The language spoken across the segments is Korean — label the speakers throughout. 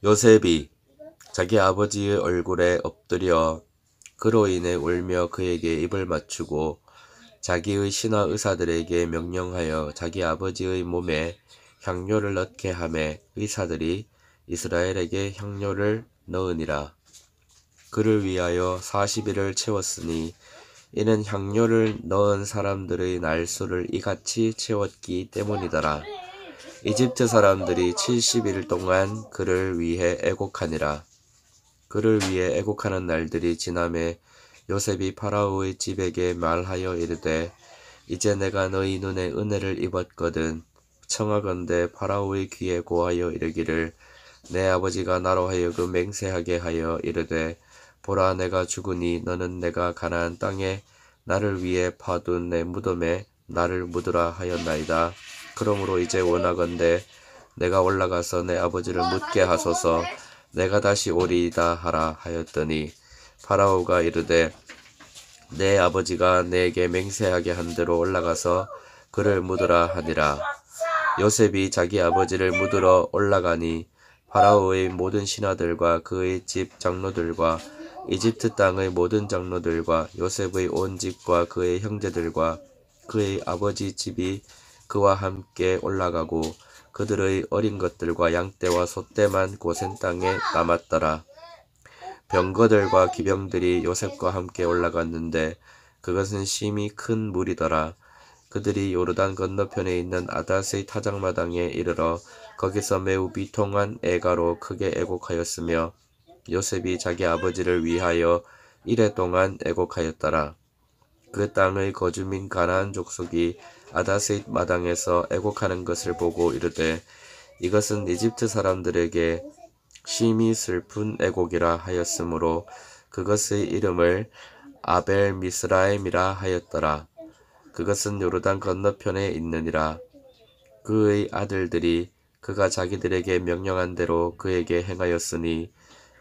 Speaker 1: 요셉이 자기 아버지의 얼굴에 엎드려 그로 인해 울며 그에게 입을 맞추고 자기의 신하 의사들에게 명령하여 자기 아버지의 몸에 향료를 넣게 하매 의사들이 이스라엘에게 향료를 넣으니라. 그를 위하여 40일을 채웠으니 이는 향료를 넣은 사람들의 날수를 이같이 채웠기 때문이더라. 이집트 사람들이 70일 동안 그를 위해 애곡하니라. 그를 위해 애곡하는 날들이 지나매 요셉이 파라오의 집에게 말하여 이르되 이제 내가 너희 눈에 은혜를 입었거든. 청하건대 파라오의 귀에 고하여 이르기를 내 아버지가 나로 하여금 맹세하게 하여 이르되 보라 내가 죽으니 너는 내가 가나안 땅에 나를 위해 파둔 내 무덤에 나를 묻으라 하였나이다. 그러므로 이제 원하건대 내가 올라가서 내 아버지를 묻게 하소서. 내가 다시 오리이다 하라 하였더니 파라오가 이르되 내 아버지가 내게 맹세하게 한 대로 올라가서 그를 묻으라 하니라. 요셉이 자기 아버지를 묻으러 올라가니 파라오의 모든 신하들과 그의 집 장로들과 이집트 땅의 모든 장로들과 요셉의 온 집과 그의 형제들과 그의 아버지 집이 그와 함께 올라가고 그들의 어린 것들과 양떼와 소떼만 고센 땅에 남았더라. 병거들과 기병들이 요셉과 함께 올라갔는데 그것은 심히 큰 무리더라. 그들이 요르단 건너편에 있는 아닷의 타작마당에 이르러 거기서 매우 비통한 애가로 크게 애곡하였으며 요셉이 자기 아버지를 위하여 이레 동안 애곡하였더라. 그 땅의 거주민 가나안 족속이 아닷의 마당에서 애곡하는 것을 보고 이르되 이것은 이집트 사람들에게 심히 슬픈 애곡이라 하였으므로 그것의 이름을 아벨 미스라임이라 하였더라. 그것은 요르단 건너편에 있느니라. 그의 아들들이 그가 자기들에게 명령한 대로 그에게 행하였으니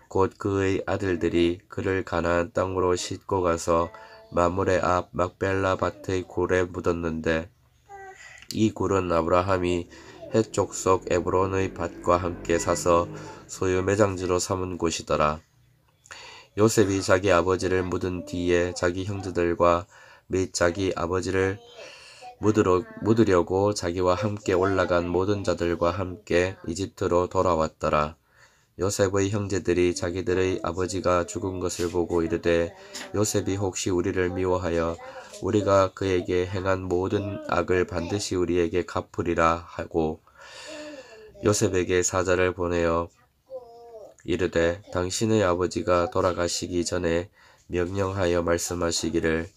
Speaker 1: 곧 그의 아들들이 그를 가나안 땅으로 싣고 가서 마므레 앞 막벨라 밭의 굴에 묻었는데 이 굴은 아브라함이 헷 족속 에브론의 밭과 함께 사서 소유 매장지로 삼은 곳이더라. 요셉이 자기 아버지를 묻은 뒤에 자기 형제들과 및 자기 아버지를 묻으려고 자기와 함께 올라간 모든 자들과 함께 이집트로 돌아왔더라. 요셉의 형제들이 자기들의 아버지가 죽은 것을 보고 이르되 요셉이 혹시 우리를 미워하여 우리가 그에게 행한 모든 악을 반드시 우리에게 갚으리라 하고 요셉에게 사자를 보내어 이르되 당신의 아버지가 돌아가시기 전에 명령하여 말씀하시기를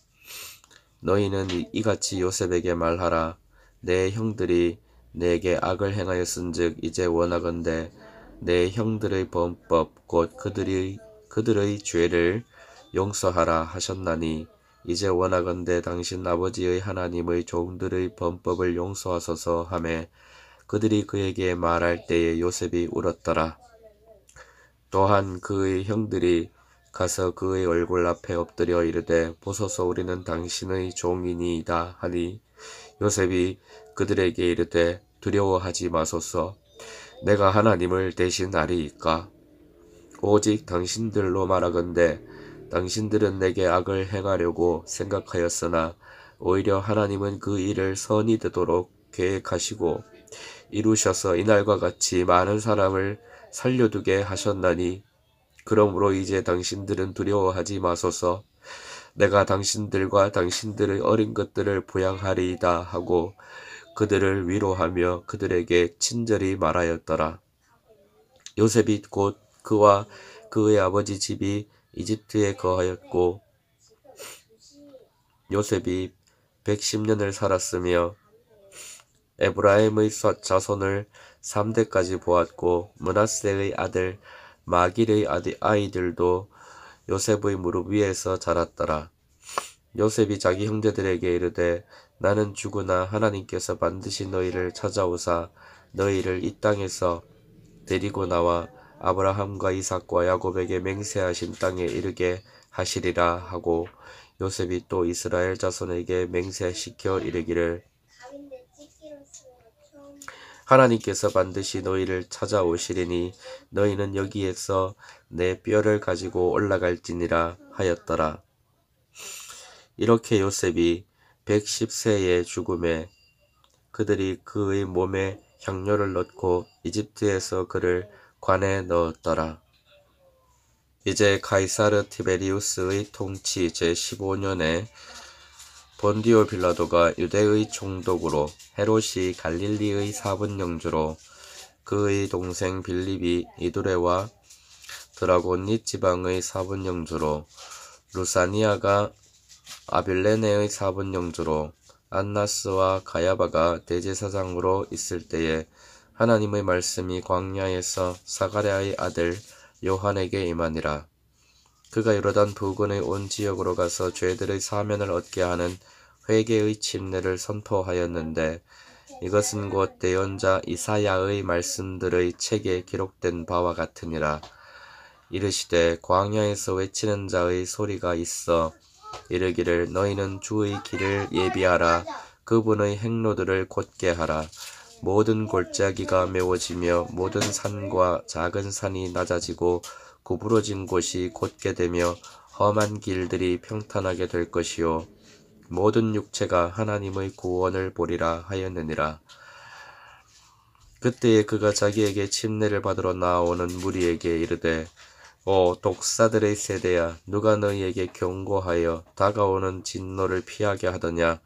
Speaker 1: 너희는 이같이 요셉에게 말하라. 내 형들이 내게 악을 행하였은즉 이제 원하건대 내 형들의 범법 곧 그들의 죄를 용서하라 하셨나니 이제 원하건대 당신 아버지의 하나님의 종들의 범법을 용서하소서 하매 그들이 그에게 말할 때에 요셉이 울었더라. 또한 그의 형들이 가서 그의 얼굴 앞에 엎드려 이르되 보소서 우리는 당신의 종이니이다 하니 요셉이 그들에게 이르되 두려워하지 마소서. 내가 하나님을 대신하리이까. 오직 당신들로 말하건대 당신들은 내게 악을 행하려고 생각하였으나 오히려 하나님은 그 일을 선이 되도록 계획하시고 이루셔서 이날과 같이 많은 사람을 살려두게 하셨나니 그러므로 이제 당신들은 두려워하지 마소서. 내가 당신들과 당신들의 어린 것들을 부양하리이다 하고 그들을 위로하며 그들에게 친절히 말하였더라. 요셉이 곧 그와 그의 아버지 집이 이집트에 거하였고 요셉이 110년을 살았으며 에브라임의 자손을 3대까지 보았고 므낫세의 아들 마길의 아이들도 요셉의 무릎 위에서 자랐더라. 요셉이 자기 형제들에게 이르되 나는 죽으나 하나님께서 반드시 너희를 찾아오사 너희를 이 땅에서 데리고 나와 아브라함과 이삭과 야곱에게 맹세하신 땅에 이르게 하시리라 하고 요셉이 또 이스라엘 자손에게 맹세시켜 이르기를 하나님께서 반드시 너희를 찾아오시리니 너희는 여기에서 내 뼈를 가지고 올라갈지니라 하였더라. 이렇게 요셉이 110세의 죽음에 그들이 그의 몸에 향료를 넣고 이집트에서 그를 관에 넣었더라. 이제 가이사르 티베리우스의 통치 제15년에 본디오 빌라도가 유대의 총독으로, 헤롯이 갈릴리의 사분영주로, 그의 동생 빌립이 이두레와 드라곤닛 지방의 사분영주로, 루사니아가 아빌레네의 사분영주로, 안나스와 가야바가 대제사장으로 있을 때에 하나님의 말씀이 광야에서 사가랴의 아들 요한에게 임하니라. 그가 요르단 부근의 온 지역으로 가서 죄들의 사면을 얻게 하는 회개의 침례를 선포하였는데, 이것은 곧 대언자 이사야의 말씀들의 책에 기록된 바와 같으니라. 이르시되 광야에서 외치는 자의 소리가 있어 이르기를 너희는 주의 길을 예비하라. 그분의 행로들을 곧게 하라. 모든 골짜기가 메워지며 모든 산과 작은 산이 낮아지고 구부러진 곳이 곧게 되며 험한 길들이 평탄하게 될 것이요 모든 육체가 하나님의 구원을 보리라 하였느니라. 그때에 그가 자기에게 침례를 받으러 나오는 무리에게 이르되 오 독사들의 세대야, 누가 너희에게 경고하여 다가오는 진노를 피하게 하더냐.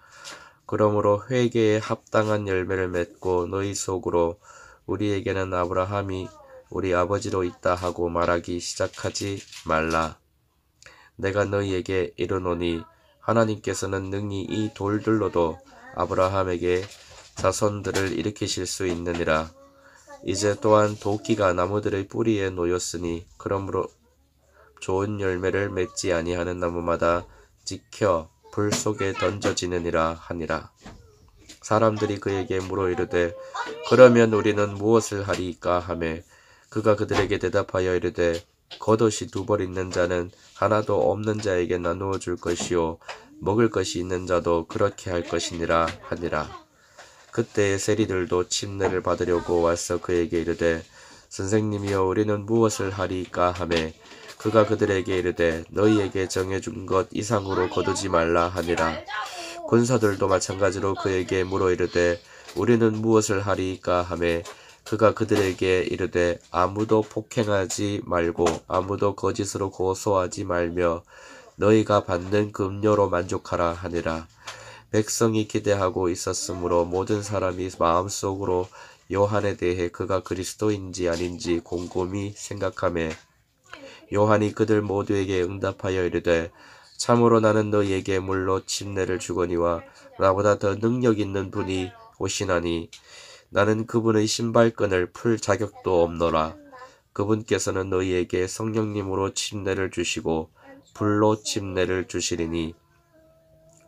Speaker 1: 그러므로 회개에 합당한 열매를 맺고 너희 속으로 우리에게는 아브라함이 우리 아버지로 있다 하고 말하기 시작하지 말라. 내가 너희에게 이르노니 하나님께서는 능히 이 돌들로도 아브라함에게 자손들을 일으키실 수 있느니라. 이제 또한 도끼가 나무들의 뿌리에 놓였으니 그러므로 좋은 열매를 맺지 아니하는 나무마다 찍혀 불 속에 던져지느니라 하니라. 사람들이 그에게 물어 이르되 그러면 우리는 무엇을 하리이까 하매 그가 그들에게 대답하여 이르되 겉옷이 2벌 있는 자는 하나도 없는 자에게 나누어 줄 것이요 먹을 것이 있는 자도 그렇게 할 것이니라 하니라. 그때에 세리들도 침례를 받으려고 와서 그에게 이르되 선생님이여 우리는 무엇을 하리이까 하매 그가 그들에게 이르되 너희에게 정해준 것 이상으로 거두지 말라 하니라. 군사들도 마찬가지로 그에게 물어 이르되 우리는 무엇을 하리이까 하매 그가 그들에게 이르되 아무도 폭행하지 말고 아무도 거짓으로 고소하지 말며 너희가 받는 급료로 만족하라 하니라. 백성이 기대하고 있었으므로 모든 사람이 마음속으로 요한에 대해 그가 그리스도인지 아닌지 곰곰이 생각하며 요한이 그들 모두에게 응답하여 이르되 참으로 나는 너희에게 물로 침례를 주거니와 나보다 더 능력 있는 분이 오시나니 나는 그분의 신발끈을 풀 자격도 없노라. 그분께서는 너희에게 성령님으로 침례를 주시고 불로 침례를 주시리니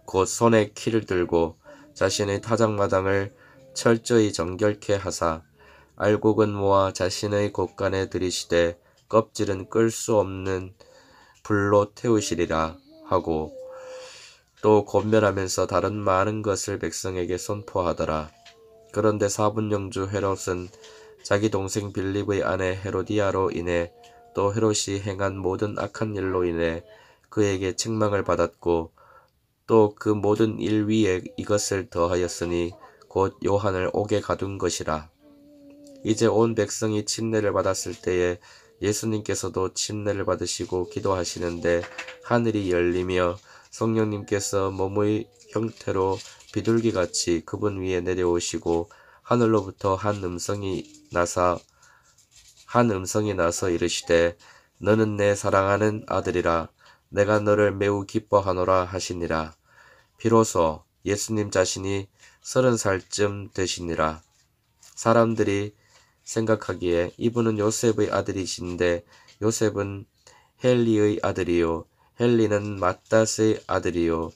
Speaker 1: 곧 손에 키를 들고 자신의 타작마당을 철저히 정결케 하사 알곡은 모아 자신의 곳간에 들이시되 껍질은 끌 수 없는 불로 태우시리라 하고 또 권면하면서 다른 많은 것을 백성에게 선포하더라. 그런데 사분영주 헤롯은 자기 동생 빌립의 아내 헤로디아로 인해 또 헤롯이 행한 모든 악한 일로 인해 그에게 책망을 받았고 또 그 모든 일 위에 이것을 더하였으니 곧 요한을 옥에 가둔 것이라. 이제 온 백성이 침례를 받았을 때에 예수님께서도 침례를 받으시고 기도하시는데 하늘이 열리며 성령님께서 몸의 형태로 비둘기같이 그분 위에 내려오시고 하늘로부터 한 음성이 나서 이르시되 너는 내 사랑하는 아들이라 내가 너를 매우 기뻐하노라 하시니라. 비로소 예수님 자신이 30살쯤 되시니라. 사람들이 생각하기에 이분은 요셉의 아들이신데 요셉은 헬리의 아들이요 헬리는 맏닷의 아들이요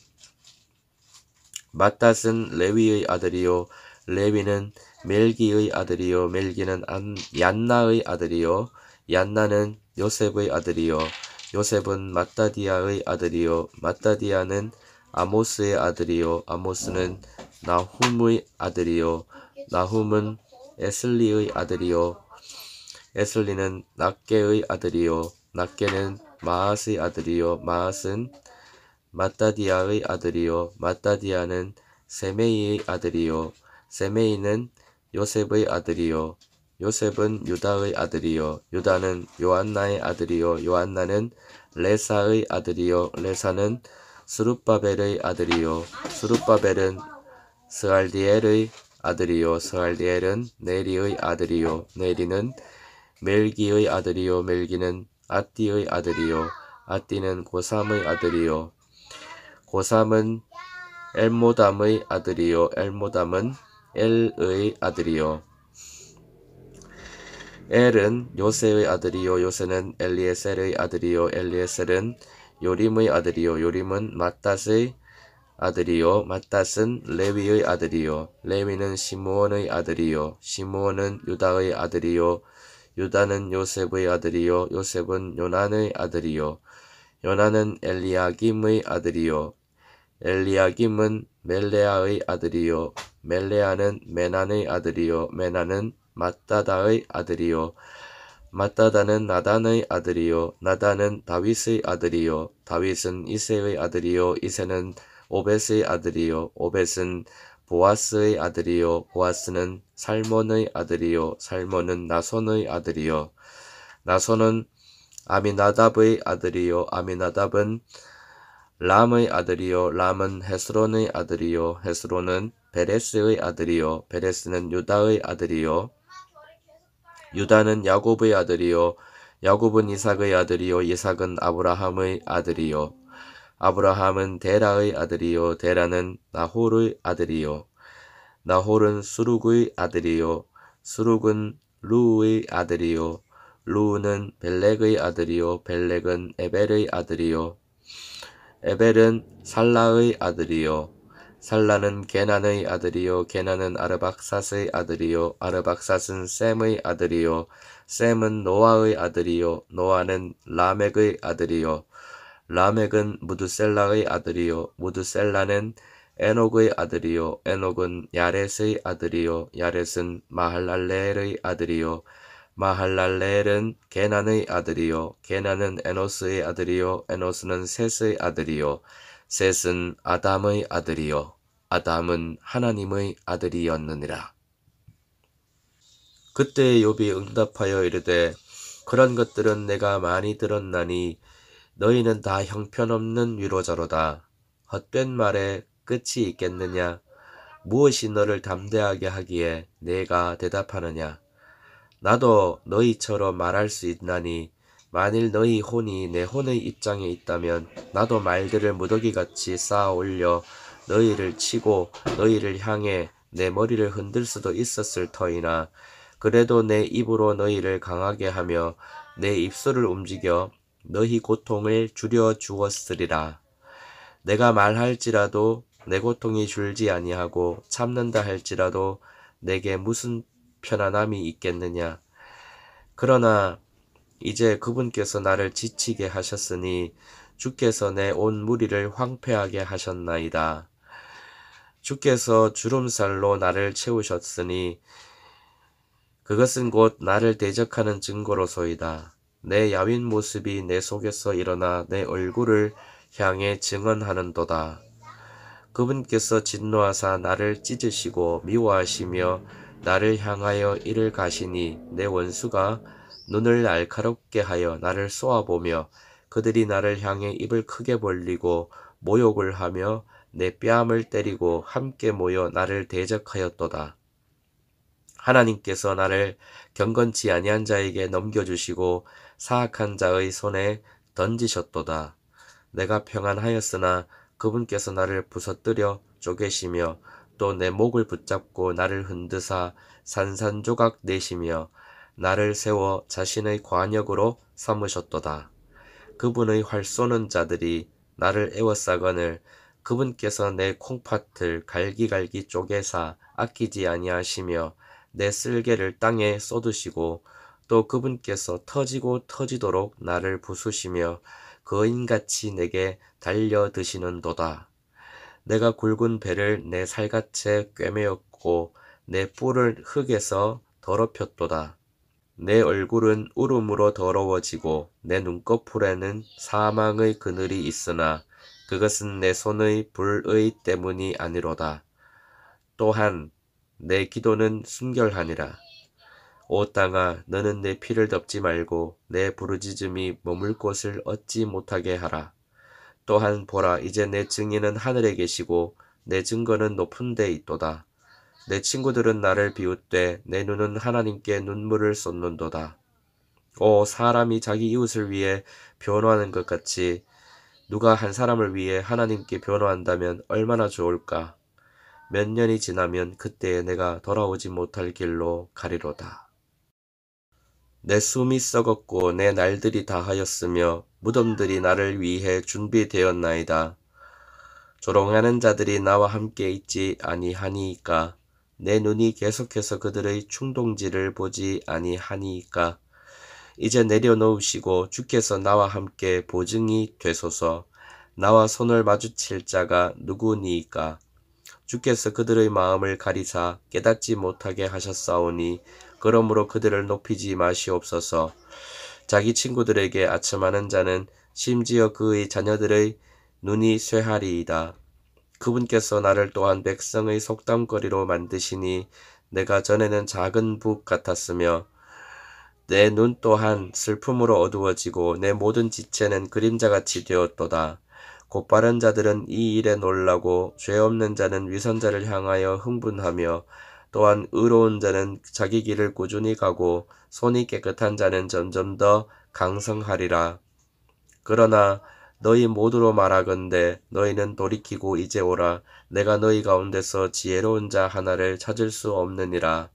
Speaker 1: 맏닷은 레위의 아들이요 레위는 멜기의 아들이요 멜기는 얀나의 아들이요 얀나는 요셉의 아들이요 요셉은 맏다디아의 아들이요 맏다디아는 아모스의 아들이요 아모스는 나훔의 아들이요 나훔은 에슬리의 아들이요 에슬리는 낫게의 아들이요 낫게는 마앗의 아들이요 마앗은 마따디아의 아들이요 마따디아는 세메이의 아들이요 세메이는 요셉의 아들이요 요셉은 유다의 아들이요 유다는 요한나의 아들이요 요한나는 레사의 아들이요 레사는 스룹바벨의 아들이요 스룹바벨은 스알디엘의 아들이요 스알디엘은 네리의 아들이요 네리는 멜기의 아들이요 멜기는 아띠의 아들이요 아띠는 고삼의 아들이요 고삼은 엘모담의 아들이요 엘모담은 엘의 아들이요 엘은 요세의 아들이요 요세는 엘리에셀의 아들이요 엘리에셀은 요림의 아들이요 요림은 맏닷의 아들이요 맏닷은 레위의 아들이요 레위는 시므온의 아들이요 시므온은 유다의 아들이요 유다는 요셉의 아들이요 요셉은 요난의 아들이요 요난은 엘리야김의 아들이요 엘리야김은 멜레아의 아들이요 멜레아는 메난의 아들이요 메난은 맏다다의 아들이요 맏다다는 나단의 아들이요 나단은 다윗의 아들이요 다윗은 이새의 아들이요 이새는 오벳의 아들이요 오벳은 보아스의 아들이요 보아스는 살몬의 아들이요 살몬은 나손의 아들이요 나손은 아미나답의 아들이요 아미나답은 람의 아들이요 람은 헤스론의 아들이요 헤스론은 베레스의 아들이요 베레스는 유다의 아들이요 유다는 야곱의 아들이요 야곱은 이삭의 아들이요 이삭은 아브라함의 아들이요 아브라함은 데라의 아들이요 데라는 나홀의 아들이요 나홀은 수룩의 아들이요 수룩은 루의 아들이요 루는 벨렉의 아들이요 벨렉은 에벨의 아들이요 에벨은 살라의 아들이요 살라는 게난의 아들이요 게난은 아르박삿의 아들이요 아르박삿은 셈의 아들이요 셈은 노아의 아들이요 노아는 라멕의 아들이요 라멕은 무드셀라의 아들이요 무드셀라는 에녹의 아들이요 에녹은 야렛의 아들이요 야렛은 마할랄레엘의 아들이요 마할랄레엘은 게난의 아들이요 게난은 에노스의 아들이요 에노스는 셋의 아들이요 셋은 아담의 아들이요 아담은 하나님의 아들이었느니라. 그때 욥이 응답하여 이르되 그런 것들은 내가 많이 들었나니 너희는 다 형편없는 위로자로다. 헛된 말에 끝이 있겠느냐? 무엇이 너를 담대하게 하기에 내가 대답하느냐? 나도 너희처럼 말할 수 있나니 만일 너희 혼이 내 혼의 입장에 있다면 나도 말들을 무더기같이 쌓아 올려 너희를 치고 너희를 향해 내 머리를 흔들 수도 있었을 터이나 그래도 내 입으로 너희를 강하게 하며 내 입술을 움직여 너희 고통을 줄여 주었으리라. 내가 말할지라도 내 고통이 줄지 아니하고 참는다 할지라도 내게 무슨 편안함이 있겠느냐. 그러나 이제 그분께서 나를 지치게 하셨으니 주께서 내 온 무리를 황폐하게 하셨나이다. 주께서 주름살로 나를 채우셨으니 그것은 곧 나를 대적하는 증거로소이다. 내 야윈 모습이 내 속에서 일어나 내 얼굴을 향해 증언하는도다. 그분께서 진노하사 나를 찢으시고 미워하시며 나를 향하여 이를 가시니 내 원수가 눈을 날카롭게 하여 나를 쏘아보며 그들이 나를 향해 입을 크게 벌리고 모욕을 하며 내 뺨을 때리고 함께 모여 나를 대적하였도다. 하나님께서 나를 경건치 아니한 자에게 넘겨주시고 사악한 자의 손에 던지셨도다. 내가 평안하였으나 그분께서 나를 부서뜨려 쪼개시며 또 내 목을 붙잡고 나를 흔드사 산산조각 내시며 나를 세워 자신의 관역으로 삼으셨도다. 그분의 활 쏘는 자들이 나를 에워싸거늘 그분께서 내 콩팥을 갈기갈기 쪼개사 아끼지 아니하시며 내 쓸개를 땅에 쏟으시고 또 그분께서 터지고 터지도록 나를 부수시며 거인같이 내게 달려드시는도다. 내가 굵은 배를 내 살갗에 꿰매었고 내 뿔을 흙에서 더럽혔도다. 내 얼굴은 울음으로 더러워지고 내 눈꺼풀에는 사망의 그늘이 있으나 그것은 내 손의 불의 때문이 아니로다. 또한 내 기도는 순결하니라. 오 땅아, 너는 내 피를 덮지 말고 내 부르짖음이 머물 곳을 얻지 못하게 하라. 또한 보라, 이제 내 증인은 하늘에 계시고 내 증거는 높은 데 있도다. 내 친구들은 나를 비웃되 내 눈은 하나님께 눈물을 쏟는도다. 오, 사람이 자기 이웃을 위해 변호하는 것 같이 누가 한 사람을 위해 하나님께 변호한다면 얼마나 좋을까. 몇 년이 지나면 그때에 내가 돌아오지 못할 길로 가리로다. 내 숨이 썩었고 내 날들이 다하였으며 무덤들이 나를 위해 준비되었나이다. 조롱하는 자들이 나와 함께 있지 아니하니이까. 내 눈이 계속해서 그들의 충동질을 보지 아니하니이까. 이제 내려놓으시고 주께서 나와 함께 보증이 되소서. 나와 손을 마주칠 자가 누구니이까. 주께서 그들의 마음을 가리사 깨닫지 못하게 하셨사오니 그러므로 그들을 높이지 마시옵소서. 자기 친구들에게 아첨하는 자는 심지어 그의 자녀들의 눈이 쇠하리이다. 그분께서 나를 또한 백성의 속담거리로 만드시니 내가 전에는 작은 북 같았으며 내 눈 또한 슬픔으로 어두워지고 내 모든 지체는 그림자같이 되었도다. 곧바른 자들은 이 일에 놀라고 죄 없는 자는 위선자를 향하여 흥분하며 또한 의로운 자는 자기 길을 꾸준히 가고 손이 깨끗한 자는 점점 더 강성하리라. 그러나 너희 모두로 말하건대 너희는 돌이키고 이제 오라. 내가 너희 가운데서 지혜로운 자 하나를 찾을 수 없느니라.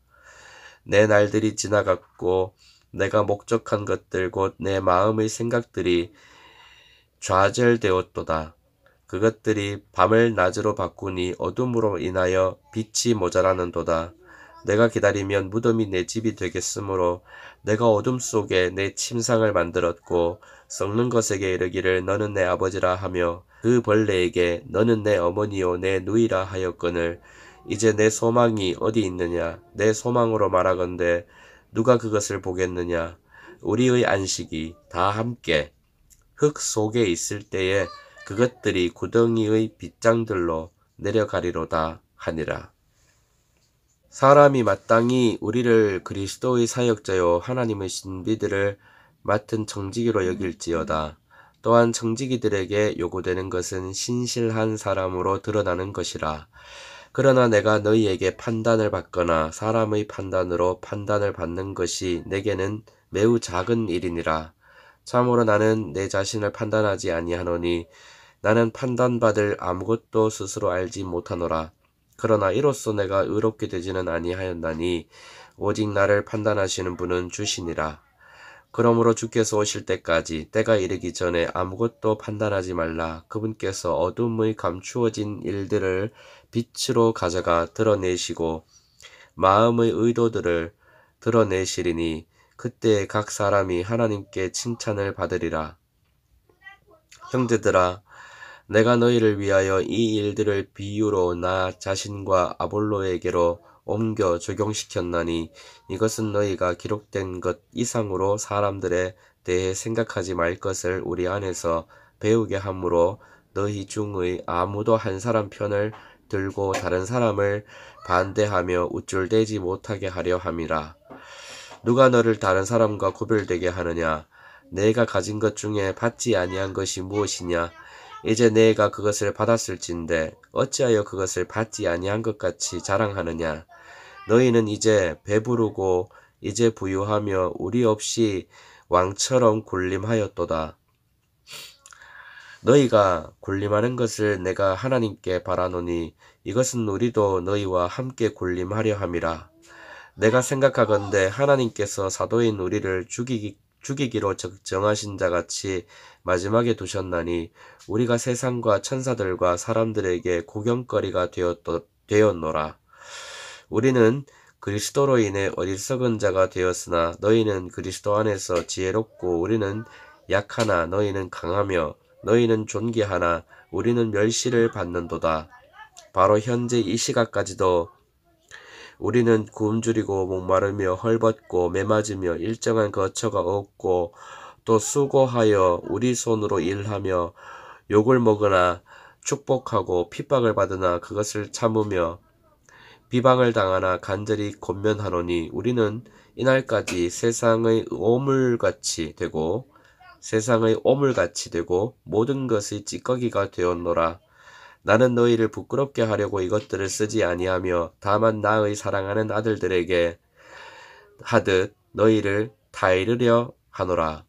Speaker 1: 내 날들이 지나갔고 내가 목적한 것들 곧 내 마음의 생각들이 좌절되었도다. 그것들이 밤을 낮으로 바꾸니 어둠으로 인하여 빛이 모자라는도다. 내가 기다리면 무덤이 내 집이 되겠으므로 내가 어둠 속에 내 침상을 만들었고 썩는 것에게 이르기를 너는 내 아버지라 하며 그 벌레에게 너는 내 어머니요 내 누이라 하였거늘 이제 내 소망이 어디 있느냐. 내 소망으로 말하건대 누가 그것을 보겠느냐. 우리의 안식이 다 함께 흙 속에 있을 때에 그것들이 구덩이의 빗장들로 내려가리로다 하니라. 사람이 마땅히 우리를 그리스도의 사역자요 하나님의 신비들을 맡은 청지기로 여길지어다. 또한 청지기들에게 요구되는 것은 신실한 사람으로 드러나는 것이라. 그러나 내가 너희에게 판단을 받거나 사람의 판단으로 판단을 받는 것이 내게는 매우 작은 일이니라. 참으로 나는 내 자신을 판단하지 아니하노니 나는 판단받을 아무것도 스스로 알지 못하노라. 그러나 이로써 내가 의롭게 되지는 아니하였나니 오직 나를 판단하시는 분은 주시니라. 그러므로 주께서 오실 때까지 때가 이르기 전에 아무것도 판단하지 말라. 그분께서 어둠의 감추어진 일들을 빛으로 가져가 드러내시고 마음의 의도들을 드러내시리니 그때 각 사람이 하나님께 칭찬을 받으리라. 형제들아, 내가 너희를 위하여 이 일들을 비유로 나 자신과 아볼로에게로 옮겨 적용시켰나니 이것은 너희가 기록된 것 이상으로 사람들에 대해 생각하지 말 것을 우리 안에서 배우게 하므로 너희 중의 아무도 한 사람 편을 들고 다른 사람을 반대하며 우쭐대지 못하게 하려 함이라. 누가 너를 다른 사람과 구별되게 하느냐? 내가 가진 것 중에 받지 아니한 것이 무엇이냐? 이제 내가 그것을 받았을진데 어찌하여 그것을 받지 아니한 것 같이 자랑하느냐? 너희는 이제 배부르고 이제 부유하며 우리 없이 왕처럼 군림하였도다. 너희가 군림하는 것을 내가 하나님께 바라노니 이것은 우리도 너희와 함께 군림하려 함이라. 내가 생각하건대 하나님께서 사도인 우리를 죽이기로 정하신 자같이 마지막에 두셨나니 우리가 세상과 천사들과 사람들에게 구경거리가 되었노라. 우리는 그리스도로 인해 어리석은 자가 되었으나 너희는 그리스도 안에서 지혜롭고 우리는 약하나 너희는 강하며 너희는 존귀하나 우리는 멸시를 받는도다. 바로 현재 이 시각까지도 우리는 굶주리고 목마르며 헐벗고 메맞으며 일정한 거처가 없고 또 수고하여 우리 손으로 일하며 욕을 먹으나 축복하고 핍박을 받으나 그것을 참으며 비방을 당하나 간절히 권면하노니 우리는 이날까지 세상의 오물같이 되고 모든 것이 찌꺼기가 되었노라. 나는 너희를 부끄럽게 하려고 이것들을 쓰지 아니하며 다만 나의 사랑하는 아들들에게 하듯 너희를 타이르려 하노라.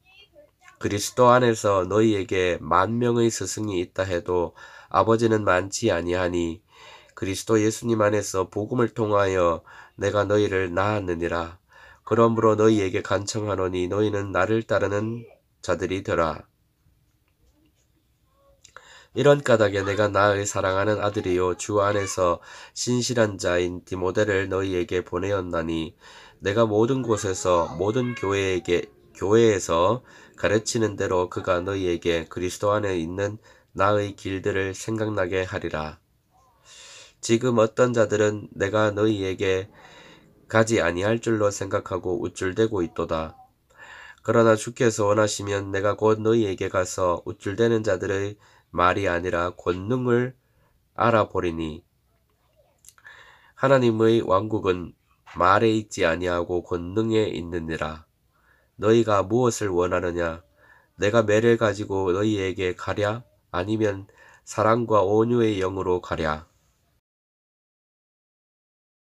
Speaker 1: 그리스도 안에서 너희에게 10,000명의 스승이 있다 해도 아버지는 많지 아니하니 그리스도 예수님 안에서 복음을 통하여 내가 너희를 낳았느니라. 그러므로 너희에게 간청하노니 너희는 나를 따르는 자들이 되라. 이런 까닭에 내가 나의 사랑하는 아들이요 주 안에서 신실한 자인 디모데를 너희에게 보내었나니 내가 모든 곳에서 모든 교회에서 가르치는 대로 그가 너희에게 그리스도 안에 있는 나의 길들을 생각나게 하리라. 지금 어떤 자들은 내가 너희에게 가지 아니할 줄로 생각하고 우쭐대고 있도다. 그러나 주께서 원하시면 내가 곧 너희에게 가서 우쭐대는 자들의 말이 아니라 권능을 알아보리니 하나님의 왕국은 말에 있지 아니하고 권능에 있느니라. 너희가 무엇을 원하느냐? 내가 매를 가지고 너희에게 가랴? 아니면 사랑과 온유의 영으로 가랴?